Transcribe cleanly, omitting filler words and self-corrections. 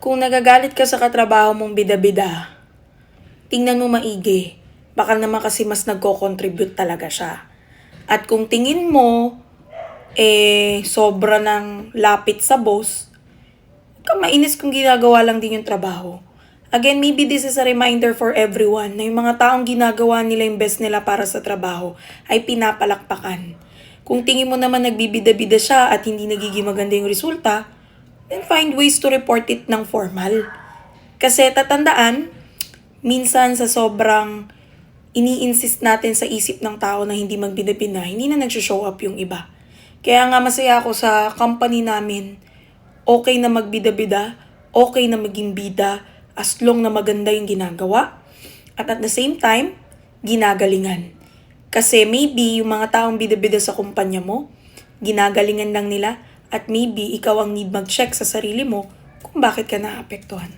Kung nagagalit ka sa katrabaho mong bida-bida, tingnan mo maigi. Baka naman kasi mas nagko-contribute talaga siya. At kung tingin mo, sobra ng lapit sa boss, huwag kang mainis kung ginagawa lang din yung trabaho. Again, maybe this is a reminder for everyone na yung mga taong ginagawa nila yung best nila para sa trabaho ay pinapalakpakan. Kung tingin mo naman nagbibida-bida siya at hindi nagiging maganda yung resulta, then find ways to report it ng formal. Kasi tatandaan, minsan sa sobrang ini-insist natin sa isip ng tao na hindi magbida-bida, hindi na nag-show up yung iba. Kaya nga masaya ako sa company namin. Okay na magbida-bida, okay na maging bida, as long na maganda yung ginagawa. At the same time, ginagalingan. Kasi maybe yung mga taong bida-bida sa kumpanya mo, ginagalingan lang nila at maybe ikaw ang need mag-check sa sarili mo kung bakit ka naapektuhan.